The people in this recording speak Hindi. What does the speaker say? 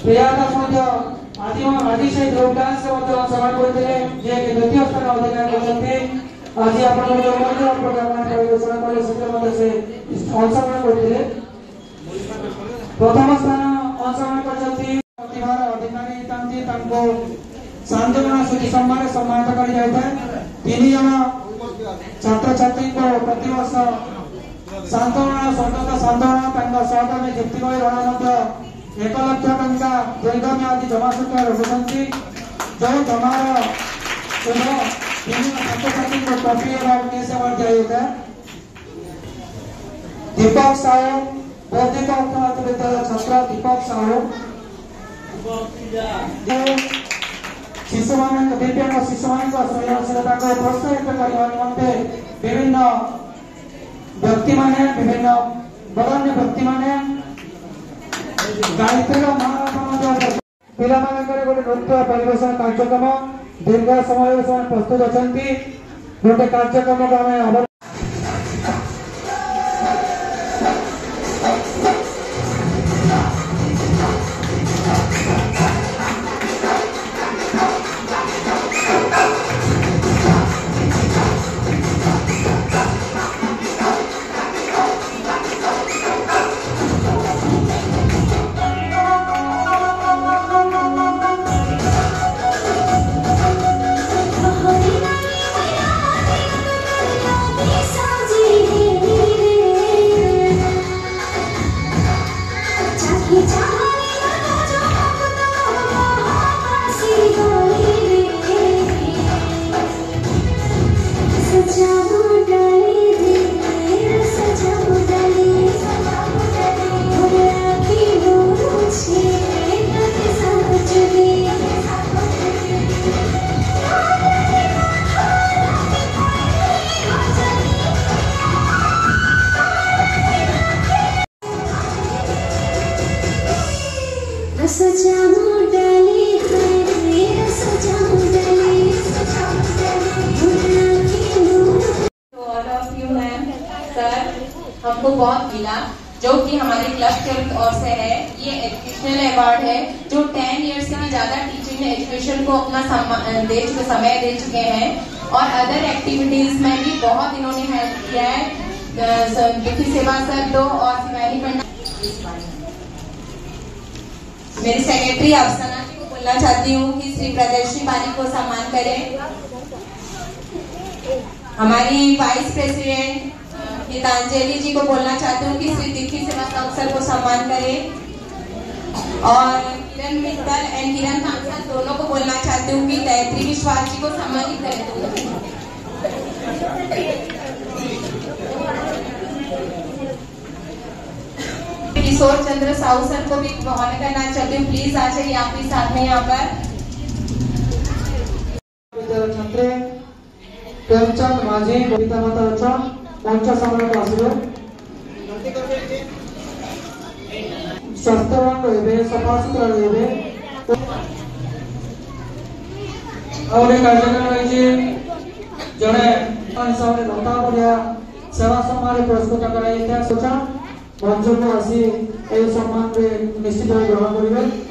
प्रियादास आदि से ग्रुप डांस समान करते जे द्वितीय स्थान अधिकार करते आज आपण प्रोग्राम परिवेशन कले से अंशग्रहण करते प्रथम स्थान अंशग्रहण करते प्रतिभार अधिकारी तांती तांको सांत्वना सूची सम्मान सम्मानित कर जाता है। 3 जन छात्र छात्री को प्रतिवर्ष सांत्वना स्वतंत्र सांत्वना तांका सहकर्मी दीप्ति भाई रण 1 लाख टंका दीर्घम्यादी जमा सूत्र रखुଛନ୍ତି जो जमार छात्र छात्री को ट्रॉफी एवं कैश अवार्ड दिया जाता है। दीपक साहू बौद्धिक अर्थशास्त्र विद्यालय छात्र दीपक साहू शिशु मान दिव्यांग शिशु मान सृजनशीलता को प्रोत्साहित करने निमंते विभिन्न व्यक्ति माने विभिन्न बरण्य व्यक्ति माने गायत्री महाराज पिला मानकर गोटे नृत्य परिवेशन कार्यक्रम दीर्घ समय प्रस्तुत अछंती गोटे कार्यक्रम को हमें हमको बहुत मिला जो कि हमारे क्लब की ओर से है। ये एजुकेशनल अवार्ड है जो 10 इयर्स से भी ज्यादा टीचिंग एजुकेशन को अपना समय दे चुके हैं और अदर एक्टिविटीज में भी बहुत इन्होंने हेल्प किया है। दुखी सेवा सर 2 और सिपाही पन्ना। मेरी सेक्रेटरी अफसाना जी को बोलना चाहती हूँ कि श्री प्रदर्शी पानी को सम्मान करें। हमारी वाइस प्रेसिडेंट गीतांजलि जी को बोलना चाहती हूँ कि श्री तिथि सेवा अवसर को सम्मान करें और किरण मित्तल एंड किरण सांसद दोनों को बोलना चाहती हूँ कि गायत्री विश्वास जी को सम्मानित करें। किशोर चंद्र साहू सर को भी ऑनर करना चाहती हूँ। प्लीज आ जाइए आप भी साथ में यहाँ पर। छात्र प्रेमचंद माझी कविता माता अच्छा पंच सम्राट आसवे स्वास्थ्यवान रहे सफा सुतरा रहे और कार्यक्रम रही जड़े हिसाब से लता बढ़िया सेवा सम्मान पुरस्कृत कराई सोचा मंच को आसी सम्मान निश्चित ग्रहण करेंगे।